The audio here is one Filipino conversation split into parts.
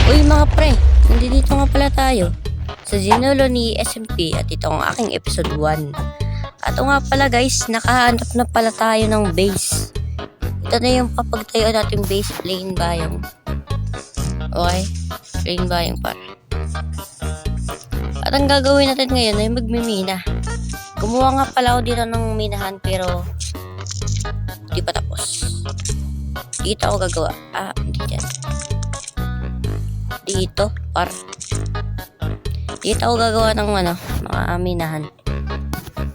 Uy mga pre, nandito nga pala tayo sa Ginolo ni SMP at ito ang aking episode 1. At nga pala guys, nakahanap na pala tayo ng base. Ito na yung papagtayo natin base, plain bayong. Okay? Plain bayong par. At ang gagawin natin ngayon ay magmimina. Gumawa nga pala ako dito ng minahan pero hindi pa tapos. Dito ako gagawa. Hindi dyan. Dito, par. Dito ako gagawa ng mga minahan.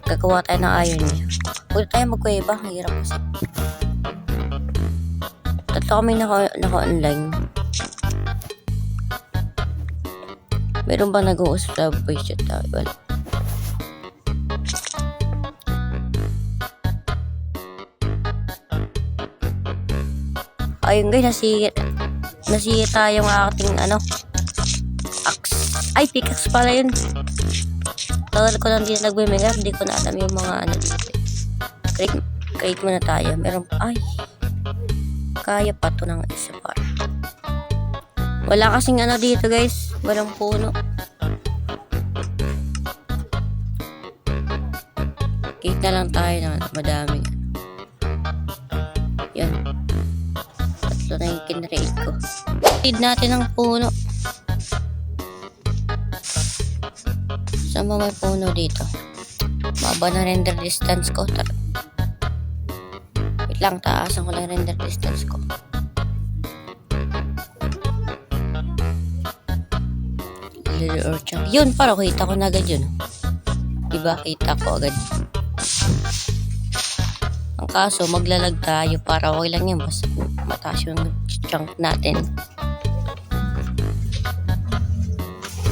Gagawa tayo ng iron niya. Pwede tayo magkuweba. Ang hirap kasi. Tatlo kami naka-online. Meron bang nag-uusap sa voice chat? Wala. Ayun guys, nasita yung ating axe. Ay, pickaxe pala yun. Tagal ko lang din nagme-mega, hindi ko na alam yung mga dito. Create muna tayo. Meron, ay, kaya pa to ng isa para. Wala kasing dito guys. Walang puno. Create na lang tayo ng madaming. Yan. Ito na yung kinrate ko. Need natin ng puno. Saan ba may puno dito? Maba na render distance ko. Wait lang, taasan ko lang render distance ko. Little orchard. Yun, parang kita ko na agad yun. Diba? Kita ko agad. Ang kaso, maglalag tayo para okay lang yan. Basta mataas yung chunk natin.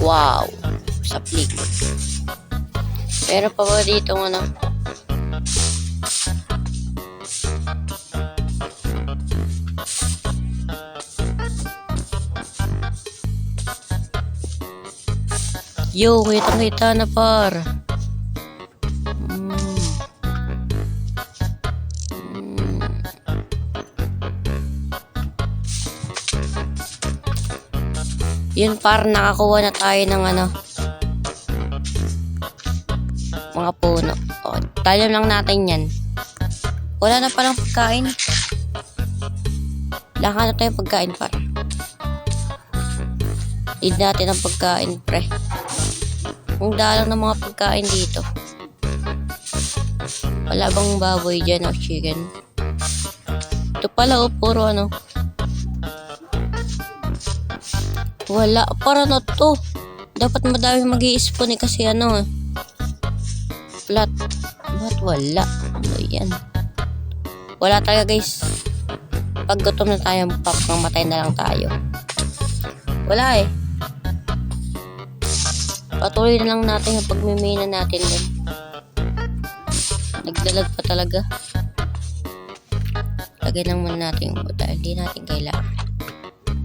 Wow! Sapling. Pero pa ba dito Yo, kita na par. Yun par, nakakuha na tayo ng mga puno. O, tayo lang natin yan. Wala na palang pagkain. Lahat na tayong pagkain par. Need natin ang pagkain pre. Ang dalang ng mga pagkain dito. Wala bang baboy dyan o chicken? Ito pala puro wala, para na to. Dapat madami mag-i-spawn kasi flat. Ba't wala? Ano yan? Wala talaga guys. Pag gutom na tayo, papangmatay na lang tayo. Wala eh. Patuloy na lang natin yung pagmimina natin din. Nagdalag pa talaga. Lagay lang muna natin yung dahil hindi natin kailangan.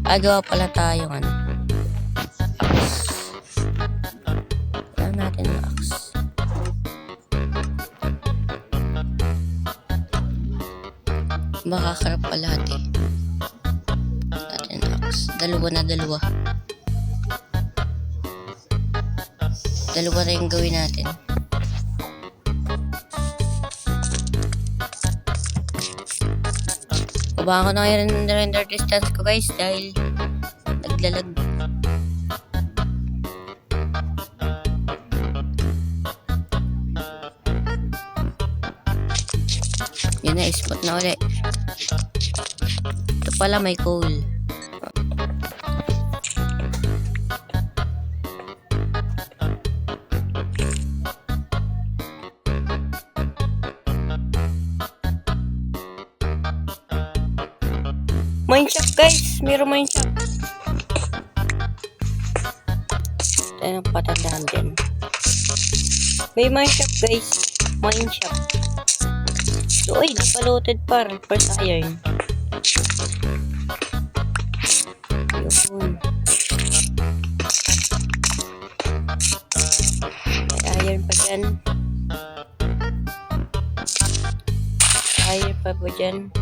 Agawa pala tayo axe. Kailangan natin ng axe. Makakarap pa lahat eh. Natin axe. Dalawa. Dalawa na yung gawin natin. Baba ko na yung render distance ko guys dahil naglalag. Yun na, spot na ulit. Ito pala may coal. Mineshaft guys, mayroong mineshaft. Tayo ng patandaan din. May mineshaft guys. Mineshaft. So, ay, napaloaded par. First iron. Yun. May iron pa dyan. Iron pa ba dyan?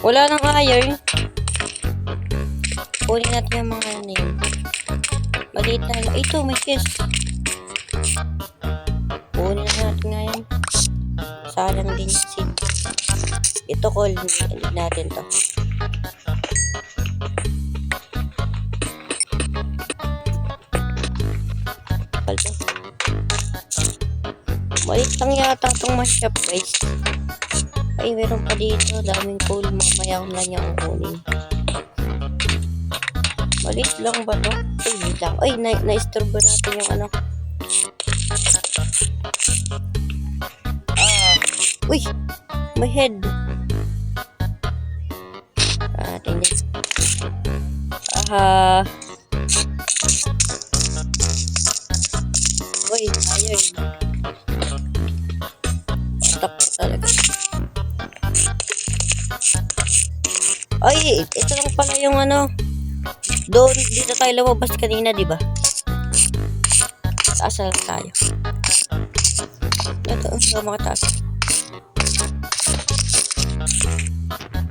Wala nang iron. Kunin natin yung mga ano yun. Maliit na yun. Ito, may chest. Kunin na natin nga yan. Sayang din yung seed. Ito, call. Hindi natin to. Maliit lang yata itong ma-shop, guys. Ay, meron pa dito. Daming coal. Mamaya ko na niya kukunin. Maliit lang ba to? Ay, wait lang. Ay, na-isturbo natin yung ano. Uy! May head. Tingnan. Uy, ayun. Patap ko talaga. Ay, ito lang pala yung ano. Doon, dito tayo lumabas kanina, di ba? Taas lang tayo. Ito, hindi makataas.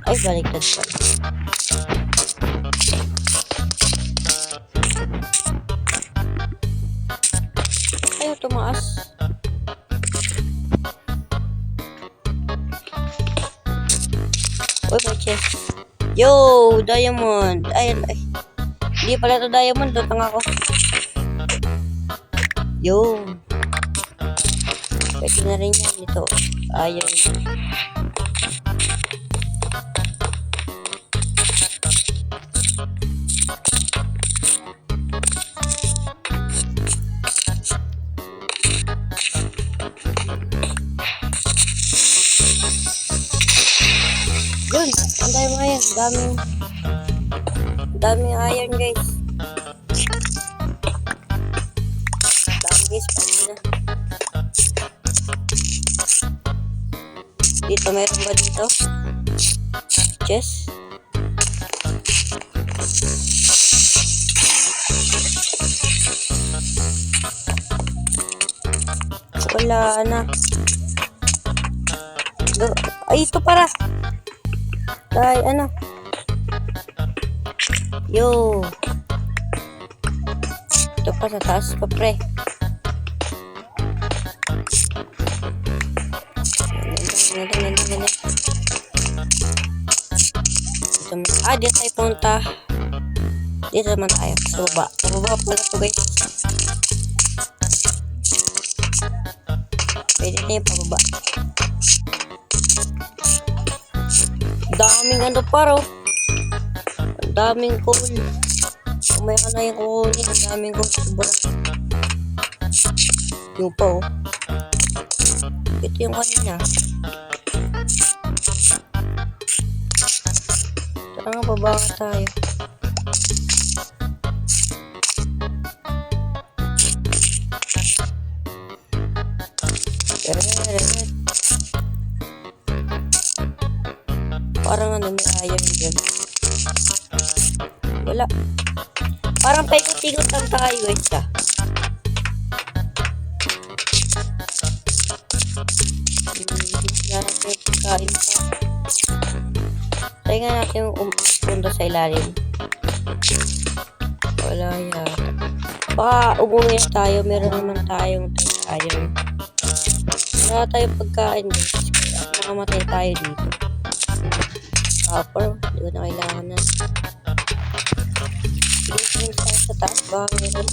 Ay, baliktad pala. Ayaw tumaas. Uy, may chest. Yo, diamond. Ay. Hindi pala ito diamond. Lutang ako. Yo. Pwede na rin yan ito. Ayun. Yun. Ang dami mga yan. Daming iron, guys. Dami, guys. Pwede na. Dito, meron ba dito? Chest. Wala na. Ay, ito para. Ay, ano? Yo. Ito pa sa taas pa, pre. Dito tayo punta. Dito naman tayo. Sa baba. Sa baba pala ito, guys. Pwede na yung pababa. Daming ano paro. Ang daming coal. Umaya ka na yung kukunin. Ang daming coal. Sobra. Yung pa, oh. Ito yung kanina. Tara nga, baba ka tayo. Parang ano, may iron dyan. Wala. Parang paikot-ikot lang tayo, guys, ah. Wala natin pagkain pa. Try nga natin yung punta sa ilalim. Wala yan. Baka umuwi tayo. Meron naman tayong iron. Wala tayong pagkain, guys. Makamatay tayo dito. Copper, hindi ko na kailangan na. Hindi ko sa taas ba meron.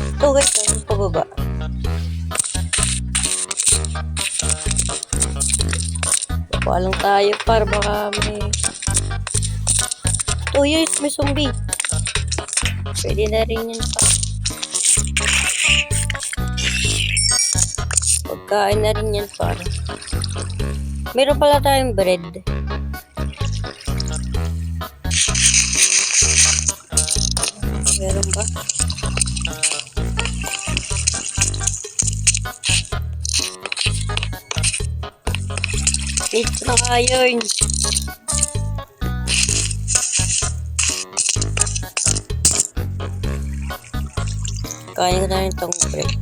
Ito, guys, ang pababa. Baba lang tayo para baka may... Ito, yes, may zombie. Pwede na rin yan pa. Pagkain na rin yan para. Meron pala tayong bread. Meron ba? Need na iron. Kain ko na rin itong bread.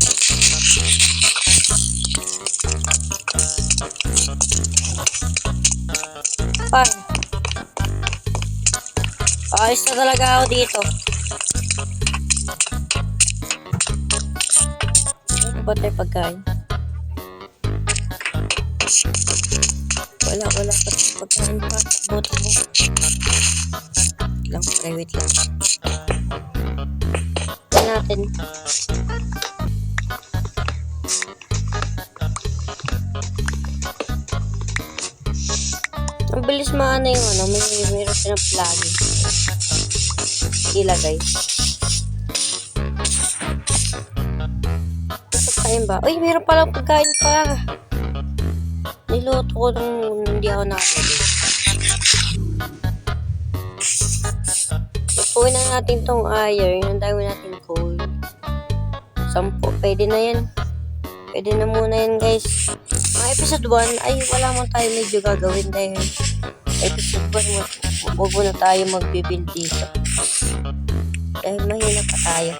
Par. Ayos na talaga ako dito. Ano ba tayo pagkain? Wala pa tayong pagkain pa. Takbo. Lang, private lang. Ito natin. Ang bilis maana yung ano, mayroon silang plugin. Ilagay. Pagkain ba? Uy, mayroon palang pagkain pa. Niluto ko nung hindi ako nakapili. Lutuin na natin tong iron. Ang dami natin coal. 10. Pwede na yan. Pwede na muna yan, guys. Ang episode 1 ay wala man tayo medyo gagawin dahil episode 1 huwag muna tayo magbibuild dito. Dahil mahina pa tayo.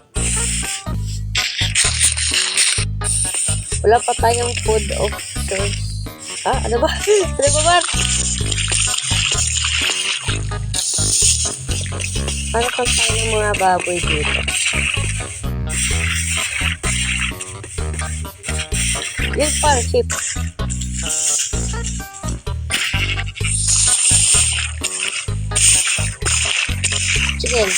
Wala pa tayong food of choice. Ano ba? Ano ba, Mar? Ano pang tayo ng mga baboy dito? Yun pa, sheep. Chicken.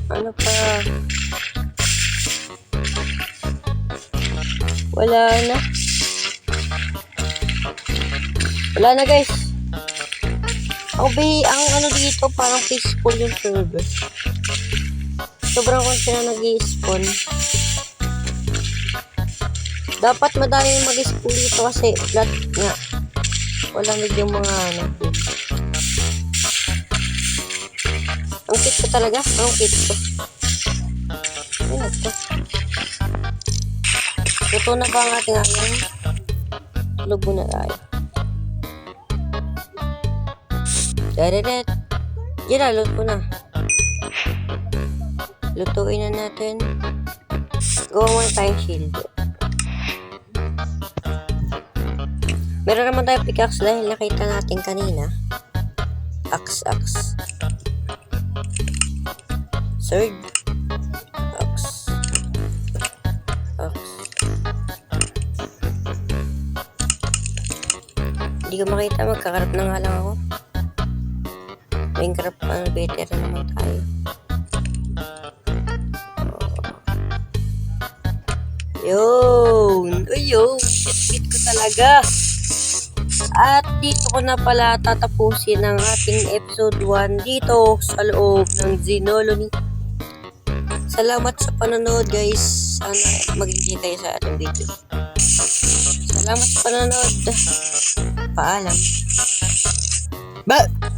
Ano pa? Wala na guys. Ang ano dito parang peaceful yung server. Sobrang konti na nag-i-spawn. Dapat madami mag-i-spawn dito kasi flat nga. Wala medyo mga ano. Ang cute ko talaga. Ang cute ko. Ano ito? Luto na ba ang ating ayun? Tulog muna tayo. Dadadat. Yan na, luto na. Lutuin na natin. Gawa muna tayong shield. Meron naman tayong pickaxe dahil nakita natin kanina. Axe. Sword. Axe. Hindi ko makita, magkakarap na nga lang ako. Minecraft, veteran naman tayo. Yun! Shit ko talaga! At dito ko na pala tatapusin ang ating episode 1 dito sa loob ng Xenolony. Salamat sa panonood, guys. Sana mag-enjoy kayo sa ating video. Salamat sa panonood. Paalam. Bye!